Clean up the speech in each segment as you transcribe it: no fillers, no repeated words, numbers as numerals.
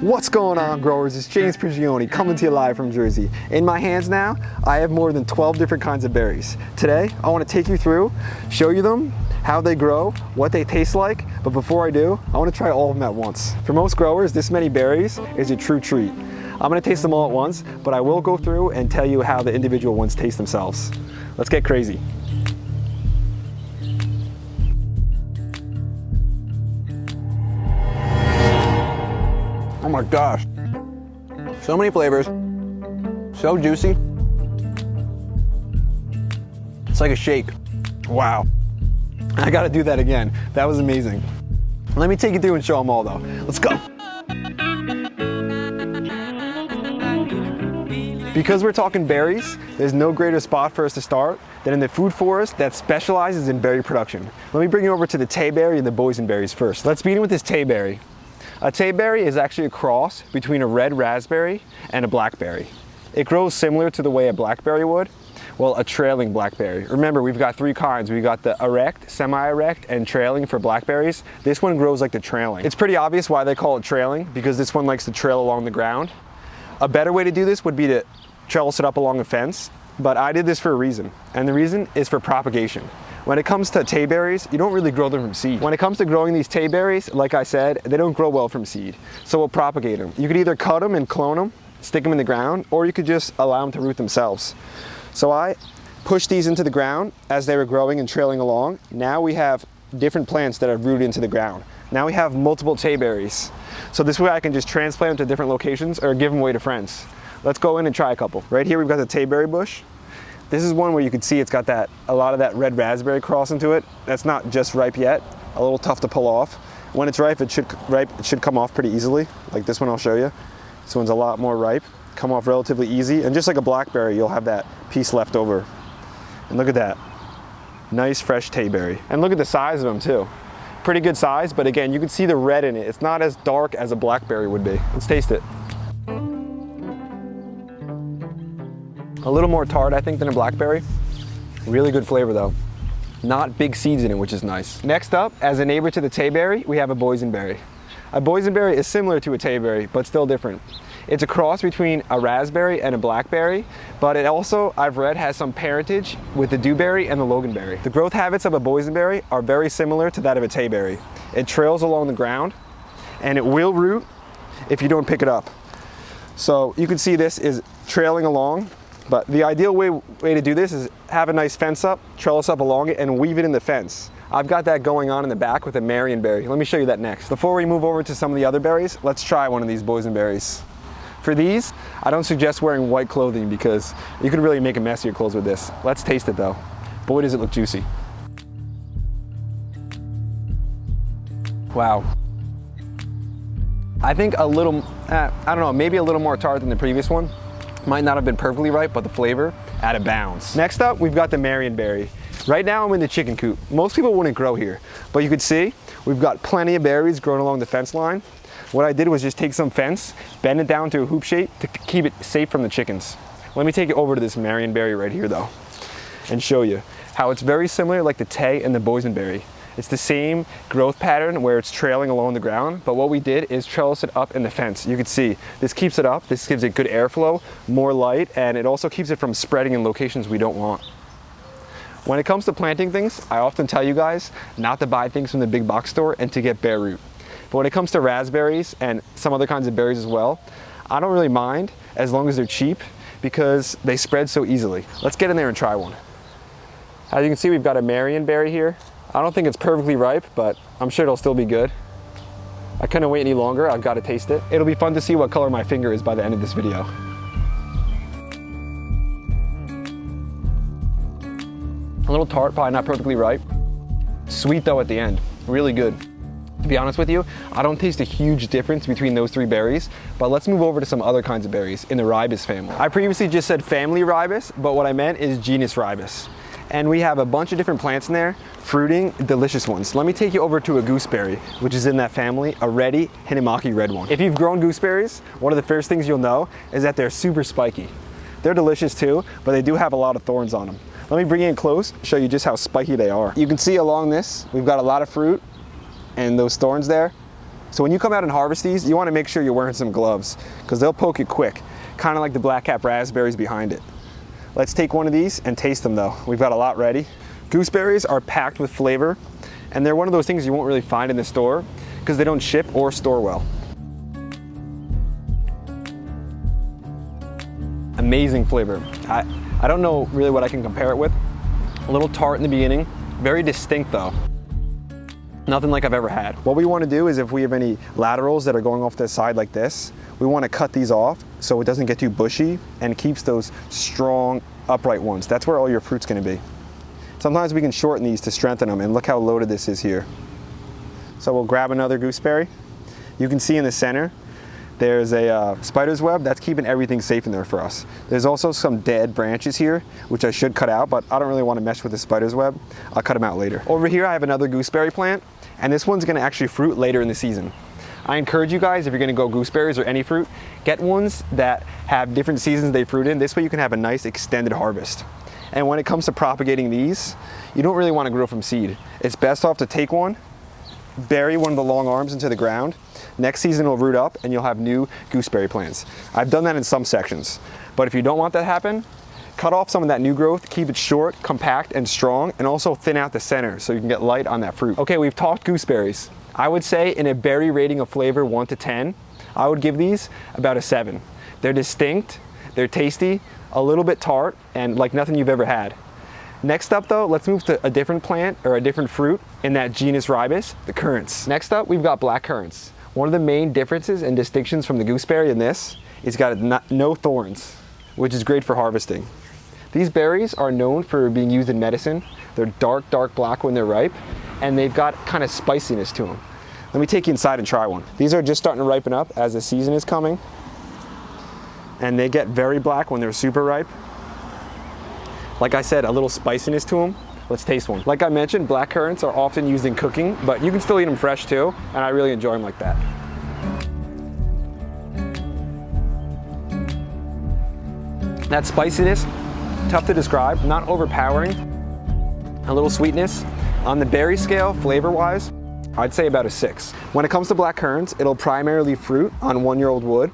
What's going on, growers? It's James Prigioni coming to you live from Jersey. In my hands now, I have more than 12 different kinds of berries. Today, I want to take you through, show you them, how they grow, what they taste like, but before I do, I want to try all of them at once. For most growers, this many berries is a true treat. I'm going to taste them all at once, but I will go through and tell you how the individual ones taste themselves. Let's get crazy. Oh my gosh, so many flavors, so juicy. It's like a shake. Wow, I gotta do that again. That was amazing. Let me take you through and show them all though. Let's go. Because we're talking berries, there's no greater spot for us to start than in the food forest that specializes in berry production. Let me bring you over to the tayberry and the boysenberries first. Let's begin with this tayberry. A tayberry is actually a cross between a red raspberry and a blackberry. It grows similar to the way a blackberry would, well, a trailing blackberry. Remember, we've got three kinds. We've got the erect, semi-erect, and trailing for blackberries. This one grows like the trailing. It's pretty obvious why they call it trailing, because this one likes to trail along the ground. A better way to do this would be to trellis it up along a fence, but I did this for a reason, and the reason is for propagation. When it comes to tayberries, you don't really grow them from seed. When it comes to growing these tayberries, like I said, they don't grow well from seed. So we'll propagate them. You could either cut them and clone them, stick them in the ground, or you could just allow them to root themselves. So I pushed these into the ground as they were growing and trailing along. Now we have different plants that are rooted into the ground. Now we have multiple tayberries. So this way I can just transplant them to different locations or give them away to friends. Let's go in and try a couple. Right here we've got the tayberry bush. This is one where you can see it's got a lot of that red raspberry cross into it. That's not just ripe yet, a little tough to pull off. When it's ripe, it should come off pretty easily. Like this one I'll show you. This one's a lot more ripe, come off relatively easy. And just like a blackberry, you'll have that piece left over. And look at that, nice fresh tayberry. And look at the size of them too. Pretty good size, but again, you can see the red in it. It's not as dark as a blackberry would be. Let's taste it. A little more tart, I think, than a blackberry. Really good flavor though. Not big seeds in it, which is nice. Next up, as a neighbor to the tayberry, we have a boysenberry. A boysenberry is similar to a tayberry, but still different. It's a cross between a raspberry and a blackberry, but it also, I've read, has some parentage with the dewberry and the loganberry. The growth habits of a boysenberry are very similar to that of a tayberry. It trails along the ground, and it will root if you don't pick it up. So you can see this is trailing along. But the ideal way to do this is have a nice fence up, trellis up along it, and weave it in the fence. I've got that going on in the back with a Marion Berry. Let me show you that next. Before we move over to some of the other berries, let's try one of these boysenberries. For these, I don't suggest wearing white clothing because you could really make a mess of your clothes with this. Let's taste it though. Boy, does it look juicy. Wow. I think a little, I don't know, maybe a little more tart than the previous one. Might not have been perfectly ripe, but the flavor out of bounds. Next up, we've got the Marion Berry. Right now I'm in the chicken coop. Most people wouldn't grow here, but you can see we've got plenty of berries growing along the fence line. What I did was just take some fence, bend it down to a hoop shape to keep it safe from the chickens. Let me take you over to this Marion Berry right here though, and show you how it's very similar like the tay and the boysenberry. It's the same growth pattern where it's trailing along the ground, but what we did is trellis it up in the fence. You can see this keeps it up, this gives it good airflow, more light, and it also keeps it from spreading in locations we don't want. When it comes to planting things, I often tell you guys not to buy things from the big box store and to get bare root. But when it comes to raspberries and some other kinds of berries as well, I don't really mind as long as they're cheap because they spread so easily. Let's get in there and try one. As you can see, we've got a Marion Berry here. I don't think it's perfectly ripe, but I'm sure it'll still be good. I couldn't wait any longer. I've got to taste it. It'll be fun to see what color my finger is by the end of this video. A little tart, probably not perfectly ripe. Sweet though at the end, really good. To be honest with you, I don't taste a huge difference between those three berries, but let's move over to some other kinds of berries in the ribis family. I previously just said family ribis, but what I meant is genus ribis. And we have a bunch of different plants in there, fruiting delicious ones. Let me take you over to a gooseberry, which is in that family, a reddy Hinamaki red one. If you've grown gooseberries, one of the first things you'll know is that they're super spiky. They're delicious too, but they do have a lot of thorns on them. Let me bring you in close, show you just how spiky they are. You can see along this, we've got a lot of fruit and those thorns there. So when you come out and harvest these, you want to make sure you're wearing some gloves because they'll poke it quick, kind of like the black cap raspberries behind it. Let's take one of these and taste them though. We've got a lot ready. Gooseberries are packed with flavor, and they're one of those things you won't really find in the store because they don't ship or store well. Amazing flavor. I don't know really what I can compare it with. A little tart in the beginning, very distinct though. Nothing like I've ever had. What we want to do is if we have any laterals that are going off the side like this, we want to cut these off so it doesn't get too bushy and keeps those strong, upright ones. That's where all your fruit's going to be. Sometimes we can shorten these to strengthen them, and look how loaded this is here. So we'll grab another gooseberry. You can see in the center, there's a spider's web that's keeping everything safe in there for us. There's also some dead branches here, which I should cut out, but I don't really want to mess with the spider's web. I'll cut them out later. Over here, I have another gooseberry plant, and this one's gonna actually fruit later in the season. I encourage you guys, if you're gonna go gooseberries or any fruit, get ones that have different seasons they fruit in. This way you can have a nice extended harvest. And when it comes to propagating these, you don't really want to grow from seed. It's best off to take one, bury one of the long arms into the ground. Next season it'll root up and you'll have new gooseberry plants. I've done that in some sections, but if you don't want that to happen, cut off some of that new growth, keep it short, compact, and strong, and also thin out the center so you can get light on that fruit. Okay, we've talked gooseberries. I would say in a berry rating of flavor 1 to 10, I would give these about a 7. They're distinct, they're tasty, a little bit tart, and like nothing you've ever had. Next up though, let's move to a different plant or a different fruit in that genus ribus, the currants. Next up, we've got black currants. One of the main differences and distinctions from the gooseberry in this is got no thorns, which is great for harvesting. These berries are known for being used in medicine. They're dark, dark black when they're ripe, and they've got kind of spiciness to them. Let me take you inside and try one. These are just starting to ripen up as the season is coming, and they get very black when they're super ripe. Like I said, a little spiciness to them. Let's taste one. Like I mentioned, black currants are often used in cooking, but you can still eat them fresh too, and I really enjoy them like that. That spiciness, tough to describe, not overpowering. A little sweetness. On the berry scale, flavor-wise, I'd say about a 6. When it comes to black currants, it'll primarily fruit on 1-year-old wood.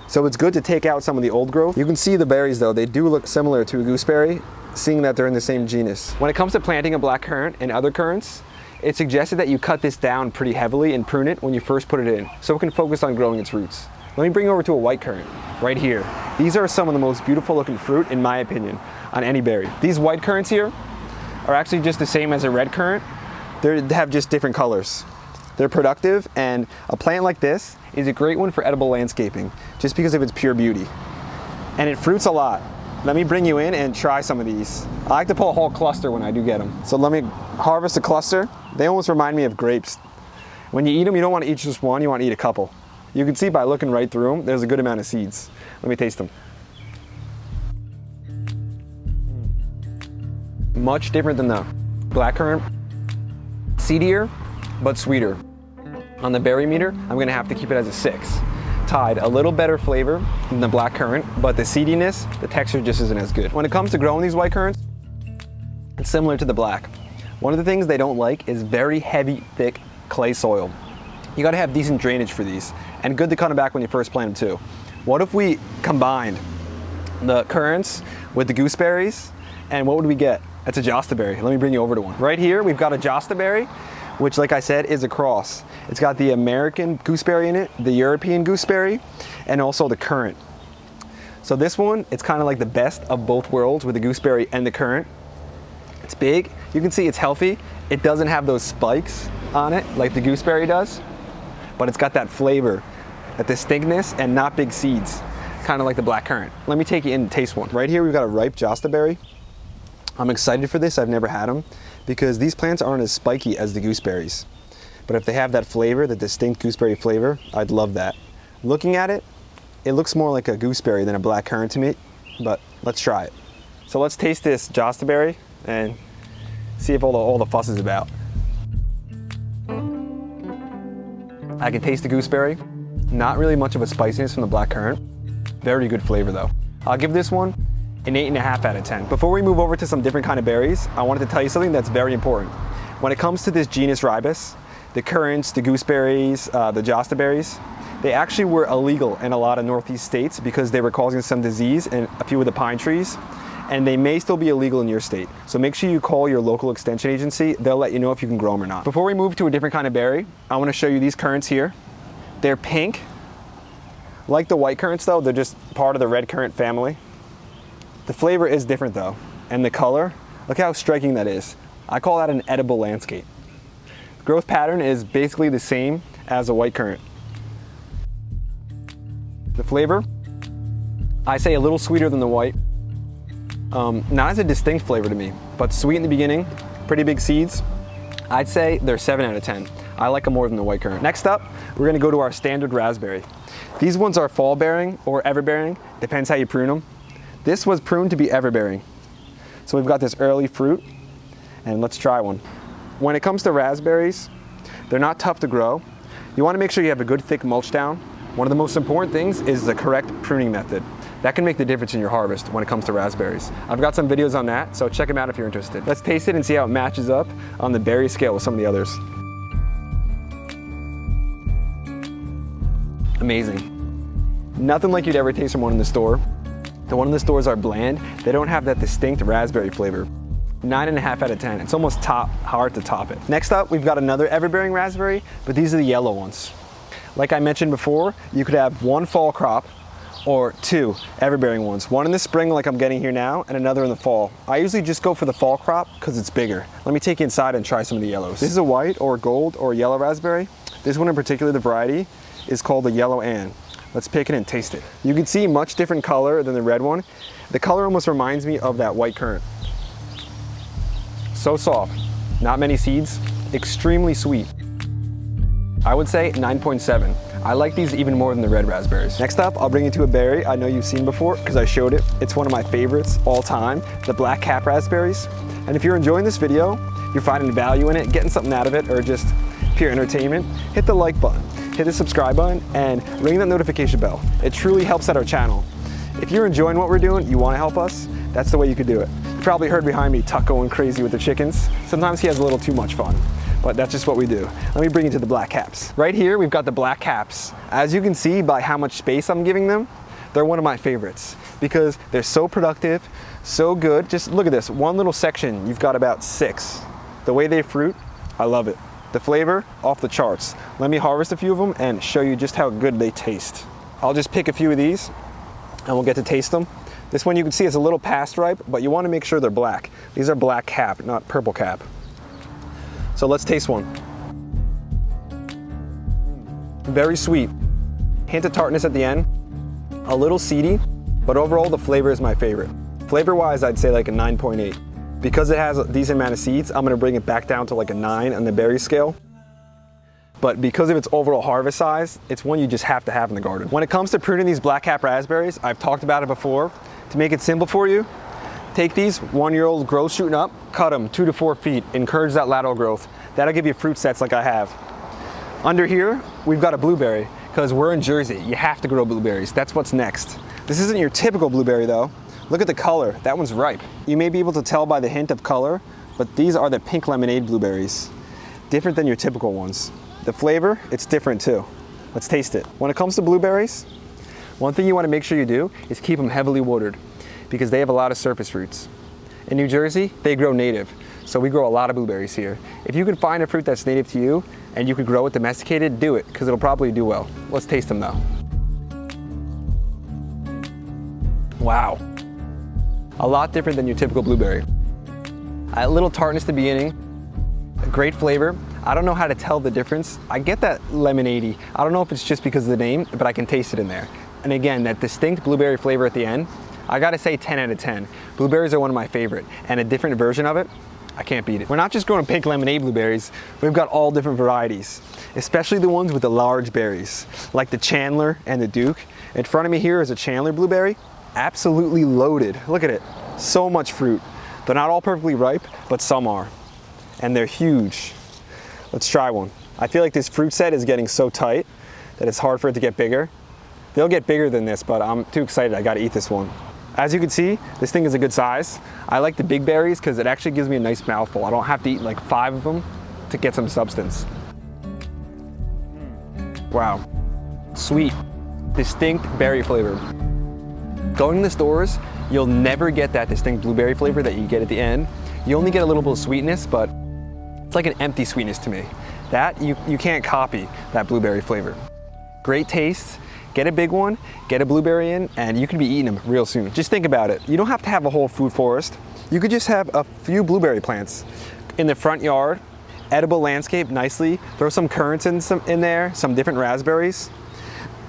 So it's good to take out some of the old growth. You can see the berries though, they do look similar to a gooseberry, seeing that they're in the same genus. When it comes to planting a black currant and other currants, it's suggested that you cut this down pretty heavily and prune it when you first put it in, so it can focus on growing its roots. Let me bring you over to a white currant, right here. These are some of the most beautiful looking fruit, in my opinion, on any berry. These white currants here are actually just the same as a red currant. They have just different colors. They're productive, and a plant like this is a great one for edible landscaping, just because of its pure beauty. And it fruits a lot. Let me bring you in and try some of these. I like to pull a whole cluster when I do get them. So let me harvest a cluster. They almost remind me of grapes. When you eat them, you don't want to eat just one, you want to eat a couple. You can see by looking right through them, there's a good amount of seeds. Let me taste them. Much different than the black currant. Seedier, but sweeter. On the berry meter, I'm gonna have to keep it as a 6. Tied, a little better flavor than the black currant, but the seediness, the texture just isn't as good. When it comes to growing these white currants, it's similar to the black. One of the things they don't like is very heavy, thick clay soil. You gotta have decent drainage for these, and good to cut them back when you first plant them too. What if we combined the currants with the gooseberries, and what would we get? That's a Joste Berry. Let me bring you over to one. Right here, we've got a Joste Berry, which, like I said, is a cross. It's got the American gooseberry in it, the European gooseberry, and also the currant. So this one, it's kind of like the best of both worlds with the gooseberry and the currant. It's big, you can see it's healthy. It doesn't have those spikes on it like the gooseberry does, but it's got that flavor, that distinctness, and not big seeds, kind of like the black currant. Let me take you in and taste one. Right here, we've got a ripe Joste Berry. I'm excited for this, I've never had them, because these plants aren't as spiky as the gooseberries. But if they have that flavor, the distinct gooseberry flavor, I'd love that. Looking at it, it looks more like a gooseberry than a black currant to me, but let's try it. So let's taste this Joste Berry and see if all the fuss is about. I can taste the gooseberry. Not really much of a spiciness from the black currant. Very good flavor though. I'll give this one an 8.5 out of 10. Before we move over to some different kind of berries, I wanted to tell you something that's very important. When it comes to this genus ribus, the currants, the gooseberries, the Joste berries, they actually were illegal in a lot of Northeast states because they were causing some disease in a few of the pine trees, and they may still be illegal in your state. So make sure you call your local extension agency. They'll let you know if you can grow them or not. Before we move to a different kind of berry, I want to show you these currants here. They're pink. Like the white currants though, they're just part of the red currant family. The flavor is different though, and the color, look how striking that is. I call that an edible landscape. Growth pattern is basically the same as a white currant. The flavor, I say a little sweeter than the white. Not as a distinct flavor to me, but sweet in the beginning, pretty big seeds. I'd say they're 7 out of 10. I like them more than the white currant. Next up, we're gonna go to our standard raspberry. These ones are fall bearing or ever bearing, depends how you prune them. This was pruned to be ever bearing. So we've got this early fruit, and let's try one. When it comes to raspberries, they're not tough to grow. You wanna make sure you have a good thick mulch down. One of the most important things is the correct pruning method. That can make the difference in your harvest when it comes to raspberries. I've got some videos on that, so check them out if you're interested. Let's taste it and see how it matches up on the berry scale with some of the others. Amazing. Nothing like you'd ever taste from one in the store. The one in the stores are bland. They don't have that distinct raspberry flavor. 9.5 out of 10. It's almost hard to top it. Next up, we've got another ever-bearing raspberry, but these are the yellow ones. Like I mentioned before, you could have one fall crop or two ever-bearing ones. One in the spring like I'm getting here now, and another in the fall. I usually just go for the fall crop because it's bigger. Let me take you inside and try some of the yellows. This is a white or gold or yellow raspberry. This one in particular, the variety, is called the Yellow Ann. Let's pick it and taste it. You can see much different color than the red one. The color almost reminds me of that white currant. So soft, not many seeds, extremely sweet. I would say 9.7. I like these even more than the red raspberries. Next up, I'll bring you to a berry I know you've seen before because I showed it. It's one of my favorites all time, the black cap raspberries. And if you're enjoying this video, you're finding value in it, getting something out of it, or just pure entertainment, hit the like button, hit the subscribe button, and ring that notification bell. It truly helps out our channel. If you're enjoying what we're doing, you want to help us, that's the way you could do it. You probably heard behind me Tuck going crazy with the chickens. Sometimes he has a little too much fun, but that's just what we do. Let me bring you to the black caps. Right here, we've got the black caps. As you can see by how much space I'm giving them, they're one of my favorites because they're so productive, so good. Just look at this, one little section, you've got about 6. The way they fruit, I love it. The flavor, off the charts. Let me harvest a few of them and show you just how good they taste. I'll just pick a few of these and we'll get to taste them. This one you can see is a little past ripe, but you want to make sure they're black. These are black cap, not purple cap. So let's taste one. Very sweet. Hint of tartness at the end. A little seedy, but overall the flavor is my favorite. Flavor-wise, I'd say like a 9.8. Because it has a decent amount of seeds, I'm gonna bring it back down to like a 9 on the berry scale. But because of its overall harvest size, it's one you just have to have in the garden. When it comes to pruning these black cap raspberries, I've talked about it before. To make it simple for you, take these 1-year-old growth shooting up, cut them 2 to 4 feet, encourage that lateral growth. That'll give you fruit sets like I have. Under here, we've got a blueberry, because we're in Jersey. You have to grow blueberries. That's what's next. This isn't your typical blueberry though. Look at the color, that one's ripe. You may be able to tell by the hint of color, but these are the pink lemonade blueberries. Different than your typical ones. The flavor, it's different too. Let's taste it. When it comes to blueberries, one thing you want to make sure you do is keep them heavily watered because they have a lot of surface roots. In New Jersey, they grow native, so we grow a lot of blueberries here. If you can find a fruit that's native to you and you could grow it domesticated, do it because it'll probably do well. Let's taste them though. Wow. A lot different than your typical blueberry. A little tartness at the beginning, a great flavor. I don't know how to tell the difference. I get that lemonade-y. I don't know if it's just because of the name, but I can taste it in there. And again, that distinct blueberry flavor at the end, I gotta say 10 out of 10. Blueberries are one of my favorite, and a different version of it, I can't beat it. We're not just growing pink lemonade blueberries, we've got all different varieties, especially the ones with the large berries, like the Chandler and the Duke. In front of me here is a Chandler blueberry, absolutely loaded. Look at it, so much fruit. They're not all perfectly ripe, but some are, and they're huge. Let's try one. I feel like this fruit set is getting so tight that it's hard for it to get bigger. They'll get bigger than this, but I'm too excited. I gotta eat this one. As you can see, this thing is a good size. I like the big berries because it actually gives me a nice mouthful. I don't have to eat like 5 of them to get some substance. Wow. Sweet, distinct berry flavor. Going to the stores, you'll never get that distinct blueberry flavor that you get at the end. You only get a little bit of sweetness, but it's like an empty sweetness to me. That, you can't copy that blueberry flavor. Great taste. Get a big one, get a blueberry in, and you can be eating them real soon. Just think about it. You don't have to have a whole food forest. You could just have a few blueberry plants in the front yard, edible landscape nicely, throw some currants in there, some different raspberries.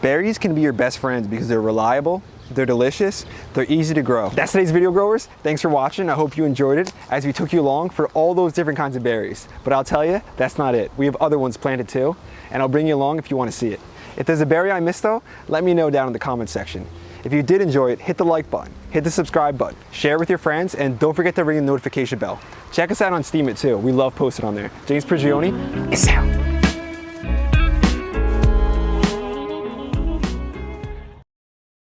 Berries can be your best friends because they're reliable, they're delicious, they're easy to grow. That's today's video, growers. Thanks for watching. I hope you enjoyed it as we took you along for all those different kinds of berries. But I'll tell you, that's not it. We have other ones planted too, and I'll bring you along if you want to see it. If there's a berry I missed though, let me know down in the comment section. If you did enjoy it, hit the like button, hit the subscribe button, share it with your friends, and don't forget to ring the notification bell. Check us out on Steam It too. We love posting on there. James Prigioni, peace out.